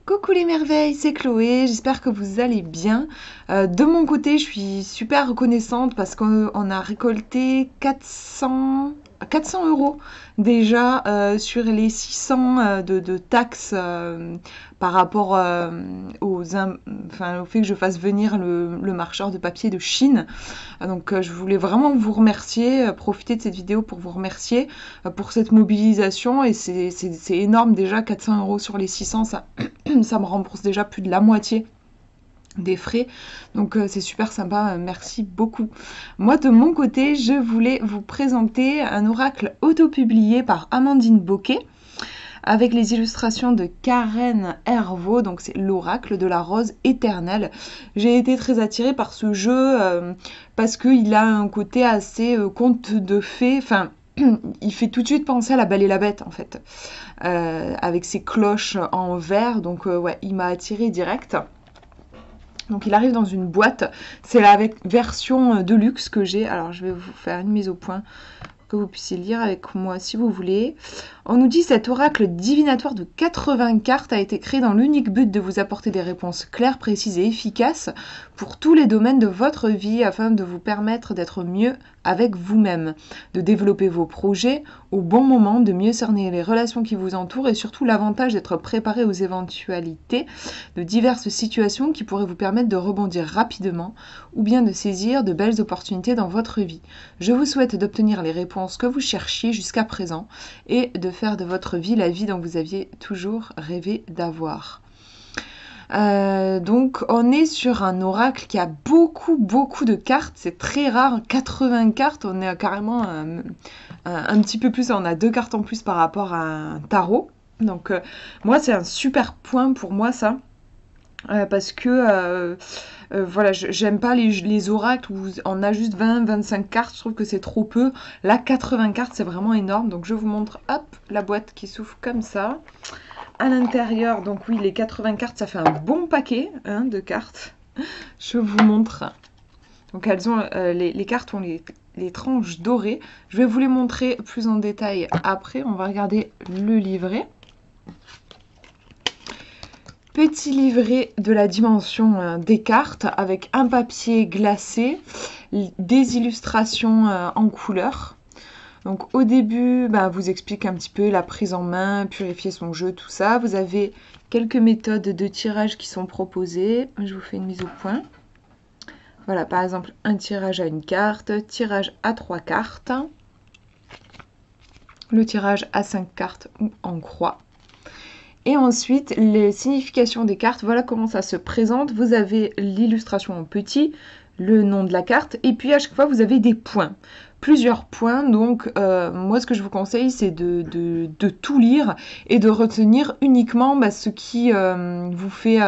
Coucou les merveilles, c'est Chloé, j'espère que vous allez bien. De mon côté, je suis super reconnaissante parce qu'on a récolté 400 euros déjà sur les 600 de taxes par rapport au fait que je fasse venir le marcheur de papier de Chine. Donc je voulais vraiment vous remercier, profiter de cette vidéo pour vous remercier pour cette mobilisation et c'est énorme déjà, 400 euros sur les 600, ça me rembourse déjà plus de la moitié des frais, donc c'est super sympa, merci beaucoup. Moi de mon côté, je voulais vous présenter un oracle auto-publié par Amandine Bocquet avec les illustrations de Karen Hervaux, donc c'est l'oracle de la rose éternelle. J'ai été très attirée par ce jeu parce qu'il a un côté assez conte de fées, enfin il fait tout de suite penser à La Belle et la Bête en fait, avec ses cloches en verre, donc ouais, il m'a attiré direct. Donc il arrive dans une boîte, c'est la version de luxe que j'ai, alors je vais vous faire une mise au point que vous puissiez lire avec moi si vous voulez. On nous dit cet oracle divinatoire de 80 cartes a été créé dans l'unique but de vous apporter des réponses claires, précises et efficaces pour tous les domaines de votre vie afin de vous permettre d'être mieux avec vous-même, de développer vos projets au bon moment, de mieux cerner les relations qui vous entourent et surtout l'avantage d'être préparé aux éventualités de diverses situations qui pourraient vous permettre de rebondir rapidement ou bien de saisir de belles opportunités dans votre vie. Je vous souhaite d'obtenir les réponses que vous cherchiez jusqu'à présent et de faire de votre vie la vie dont vous aviez toujours rêvé d'avoir. Donc on est sur un oracle qui a beaucoup de cartes, c'est très rare, 80 cartes, on est carrément un petit peu plus, on a 2 cartes en plus par rapport à un tarot. Donc moi c'est un super point pour moi ça, parce que voilà, j'aime pas les oracles où on a juste 20-25 cartes, je trouve que c'est trop peu. Là 80 cartes c'est vraiment énorme, donc je vous montre hop la boîte qui s'ouvre comme ça. À l'intérieur, donc oui, les 80 cartes, ça fait un bon paquet de cartes. Je vous montre. Donc elles ont les cartes ont les tranches dorées. Je vais vous les montrer plus en détail après. On va regarder le livret. Petit livret de la dimension des cartes avec un papier glacé, des illustrations en couleur. Donc au début, vous explique un petit peu la prise en main, purifier son jeu, tout ça. Vous avez quelques méthodes de tirage qui sont proposées. Je vous fais une mise au point. Voilà, par exemple, un tirage à une carte, tirage à 3 cartes, le tirage à 5 cartes ou en croix. Et ensuite, les significations des cartes, voilà comment ça se présente. Vous avez l'illustration en petit, le nom de la carte, et puis à chaque fois, vous avez des points. Plusieurs points, donc moi ce que je vous conseille c'est de tout lire et de retenir uniquement ce qui vous fait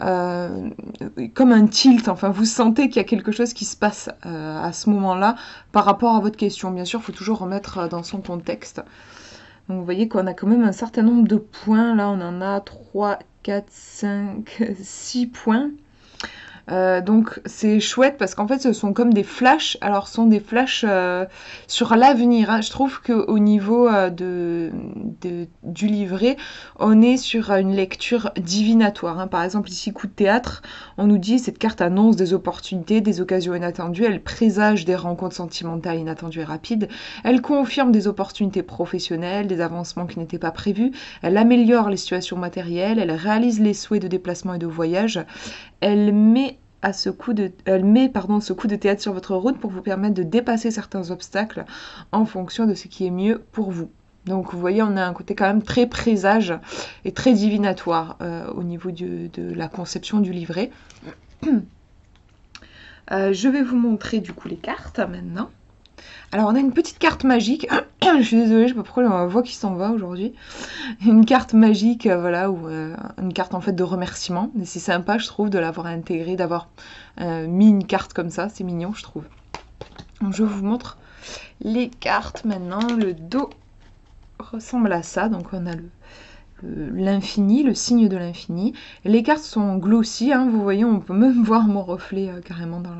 comme un tilt, enfin vous sentez qu'il y a quelque chose qui se passe à ce moment-là par rapport à votre question. Bien sûr, il faut toujours remettre dans son contexte. Donc vous voyez qu'on a quand même un certain nombre de points, là on en a 3, 4, 5, 6 points. Donc c'est chouette parce qu'en fait ce sont comme des flashs, alors ce sont des flashs sur l'avenir, hein. Je trouve qu'au niveau du livret, on est sur une lecture divinatoire, hein. Par exemple ici coup de théâtre, on nous dit cette carte annonce des opportunités, des occasions inattendues, elle présage des rencontres sentimentales inattendues et rapides, elle confirme des opportunités professionnelles, des avancements qui n'étaient pas prévus, elle améliore les situations matérielles, elle réalise les souhaits de déplacement et de voyage, elle met ce coup de théâtre sur votre route pour vous permettre de dépasser certains obstacles en fonction de ce qui est mieux pour vous. Donc vous voyez, on a un côté quand même très présage et très divinatoire au niveau de la conception du livret. Je vais vous montrer du coup les cartes maintenant. Alors on a une petite carte magique, je suis désolée, je sais pas pourquoi la voix qui s'en va aujourd'hui. Une carte magique, voilà, ou une carte en fait de remerciement. Et c'est sympa, je trouve, de l'avoir intégré, d'avoir mis une carte comme ça, c'est mignon, je trouve. Donc je vous montre les cartes maintenant. Le dos ressemble à ça, donc on a l'infini, le signe de l'infini. Les cartes sont glossy, hein, vous voyez, on peut même voir mon reflet carrément dans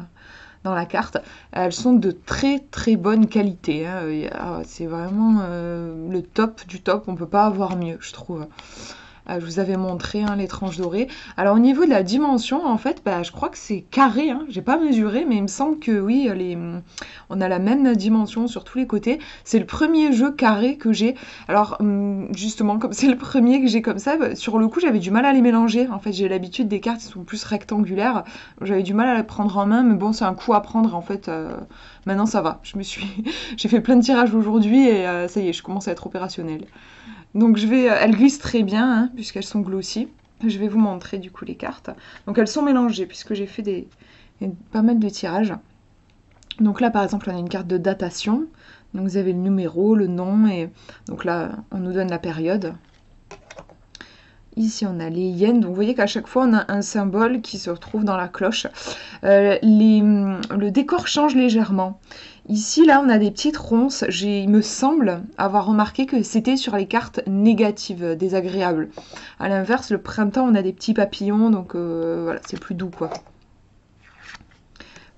la carte. Elles sont de très bonne qualité, hein. C'est vraiment le top du top, on peut pas avoir mieux, je trouve. Je vous avais montré hein, les tranches dorées. Alors au niveau de la dimension, en fait, bah, je crois que c'est carré. Hein. J'ai pas mesuré, mais il me semble que oui, on a la même dimension sur tous les côtés. C'est le premier jeu carré que j'ai. Alors justement, comme c'est le premier que j'ai comme ça, bah, sur le coup, j'avais du mal à les mélanger. En fait, j'ai l'habitude des cartes qui sont plus rectangulaires. J'avais du mal à les prendre en main, mais bon, c'est un coup à prendre en fait. Maintenant, ça va. J'ai fait plein de tirages aujourd'hui et ça y est, je commence à être opérationnelle. Donc elles glissent très bien hein, puisqu'elles sont glossy. Je vais vous montrer du coup les cartes. Donc elles sont mélangées puisque j'ai fait pas mal de tirages. Donc là par exemple on a une carte de datation. Donc vous avez le numéro, le nom et donc là on nous donne la période. Ici on a les yens, donc vous voyez qu'à chaque fois on a un symbole qui se retrouve dans la cloche. Le décor change légèrement. Ici, là, on a des petites ronces. Il me semble avoir remarqué que c'était sur les cartes négatives, désagréables. À l'inverse, le printemps, on a des petits papillons, donc voilà, c'est plus doux, quoi.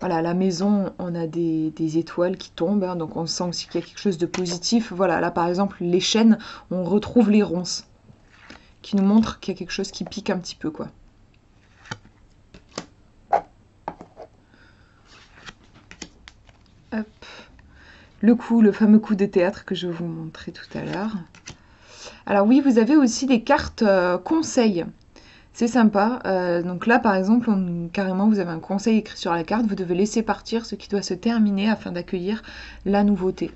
Voilà, à la maison, on a des étoiles qui tombent, hein, donc on sent aussi qu'il y a quelque chose de positif. Voilà, là, par exemple, les chênes, on retrouve les ronces, qui nous montrent qu'il y a quelque chose qui pique un petit peu, quoi. Hop. Le fameux coup de théâtre que je vais vous montrer tout à l'heure. Alors oui, vous avez aussi des cartes conseils. C'est sympa. Donc là, par exemple, carrément, vous avez un conseil écrit sur la carte. Vous devez laisser partir ce qui doit se terminer afin d'accueillir la nouveauté.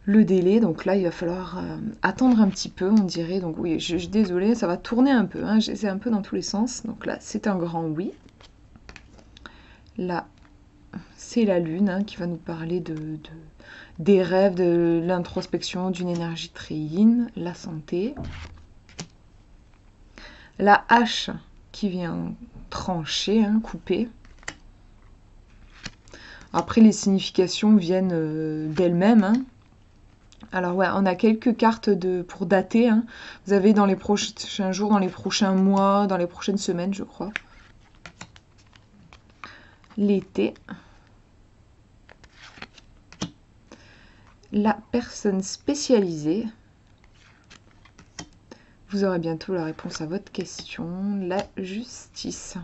Le délai, donc là, il va falloir attendre un petit peu, on dirait. Donc oui, je suis désolée, ça va tourner un peu. Hein, c'est un peu dans tous les sens. Donc là, c'est un grand oui. Là, c'est la lune hein, qui va nous parler des rêves, de l'introspection, d'une énergie très yin, la santé. La hache qui vient trancher, hein, couper. Après, les significations viennent d'elles-mêmes. Hein. Alors ouais, on a quelques cartes pour dater. Hein. Vous avez dans les prochains jours, dans les prochains mois, dans les prochaines semaines, je crois. L'été. La personne spécialisée. Vous aurez bientôt la réponse à votre question. La justice.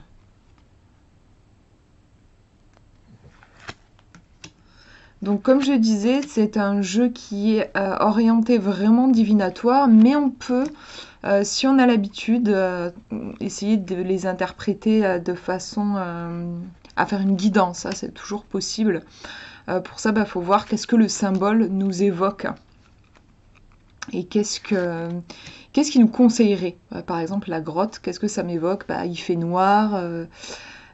Donc comme je disais, c'est un jeu qui est orienté vraiment divinatoire, mais on peut, si on a l'habitude, essayer de les interpréter de façon à faire une guidance. Ça, c'est toujours possible. Pour ça, il faut voir qu'est-ce que le symbole nous évoque. Et qu'est-ce qui nous conseillerait. Par exemple, la grotte, qu'est-ce que ça m'évoque? Il fait noir,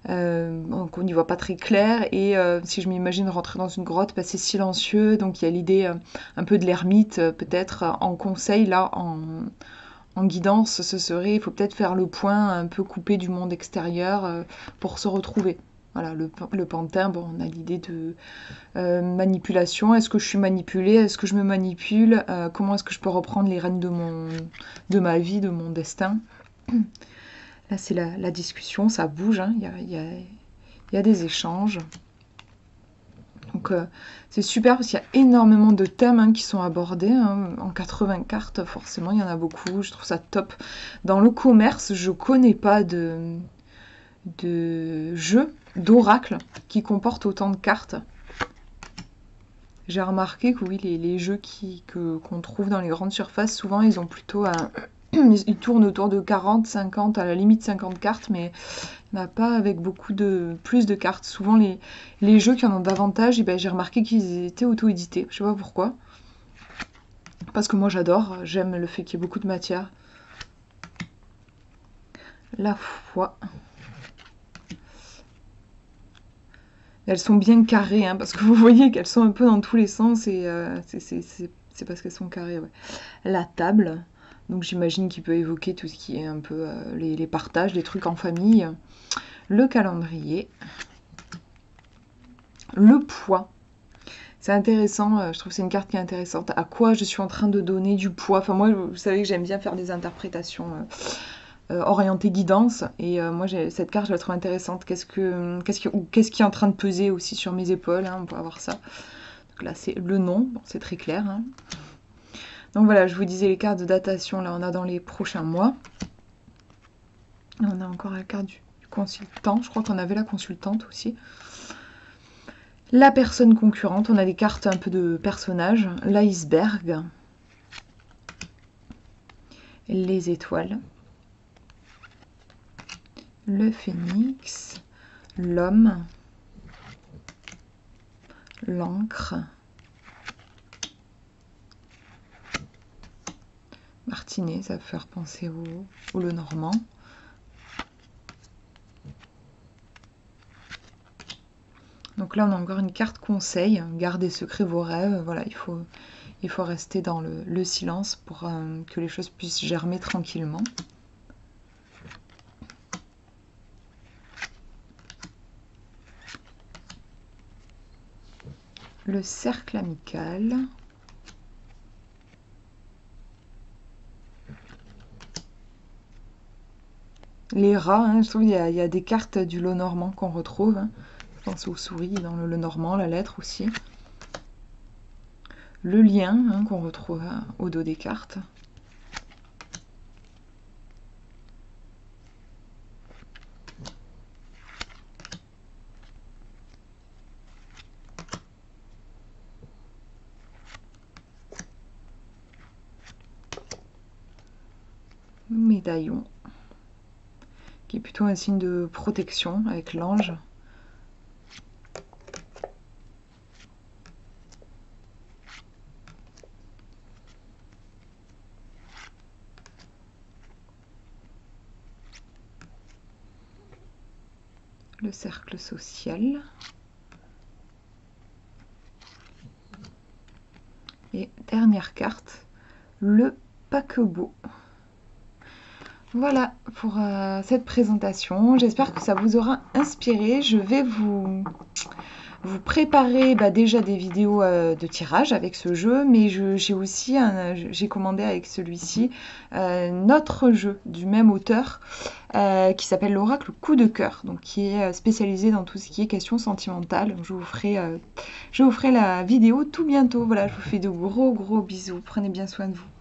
donc on n'y voit pas très clair. Et si je m'imagine rentrer dans une grotte, c'est silencieux. Donc il y a l'idée un peu de l'ermite, peut-être en conseil, là, en guidance, ce serait, il faut peut-être faire le point, un peu coupé du monde extérieur pour se retrouver. Voilà, le pantin, bon, on a l'idée de manipulation. Est-ce que je suis manipulée? Est-ce que je me manipule? Comment est-ce que je peux reprendre les rênes de ma vie, de mon destin? Là, c'est la discussion, ça bouge, hein. Il y a des échanges. Donc, c'est super parce qu'il y a énormément de thèmes hein, qui sont abordés. Hein. En 80 cartes, forcément, il y en a beaucoup. Je trouve ça top. Dans le commerce, je connais pas de jeu d'oracle qui comporte autant de cartes. J'ai remarqué que oui, les jeux qu'on trouve dans les grandes surfaces, souvent ils ont plutôt ils tournent autour de 40, 50, à la limite 50 cartes, mais il n'y en a pas avec plus de cartes. Souvent les jeux qui en ont davantage, j'ai remarqué qu'ils étaient auto-édités. Je sais pas pourquoi. Parce que moi j'adore, j'aime le fait qu'il y ait beaucoup de matière. La foi. Elles sont bien carrées, hein, parce que vous voyez qu'elles sont un peu dans tous les sens et c'est parce qu'elles sont carrées. Ouais. La table, donc j'imagine qu'il peut évoquer tout ce qui est un peu les partages, les trucs en famille. Le calendrier. Le poids. C'est intéressant, je trouve que c'est une carte qui est intéressante. À quoi je suis en train de donner du poids? Enfin moi, vous savez que j'aime bien faire des interprétations orientée guidance et moi cette carte je la trouve intéressante. Qu'est-ce qui est en train de peser aussi sur mes épaules hein, on peut avoir ça. Donc là c'est le nom, bon, c'est très clair hein. Donc voilà, je vous disais les cartes de datation, là on a dans les prochains mois. Et on a encore la carte du consultant, je crois qu'on avait la consultante aussi. La personne concurrente, on a des cartes un peu de personnages. L'iceberg. Les étoiles. Le phénix. L'homme. L'encre. Martinet, ça va faire penser au Lenormand. Donc là, on a encore une carte conseil. Gardez secret vos rêves. Voilà, il faut rester dans le silence pour que les choses puissent germer tranquillement. Le cercle amical. Les rats, hein, je trouve qu'il y a des cartes du Lenormand qu'on retrouve. Hein. Je pense aux souris dans le Lenormand, la lettre aussi. Le lien hein, qu'on retrouve au dos des cartes. Le médaillon, qui est plutôt un signe de protection avec l'ange. Le cercle social. Et dernière carte, le paquebot. Voilà pour cette présentation. J'espère que ça vous aura inspiré. Je vais vous préparer déjà des vidéos de tirage avec ce jeu, mais j'ai aussi j'ai commandé avec celui-ci notre jeu du même auteur qui s'appelle l'Oracle Coup de cœur, donc qui est spécialisé dans tout ce qui est questions sentimentales. Je vous ferai la vidéo tout bientôt. Voilà, je vous fais de gros bisous. Prenez bien soin de vous.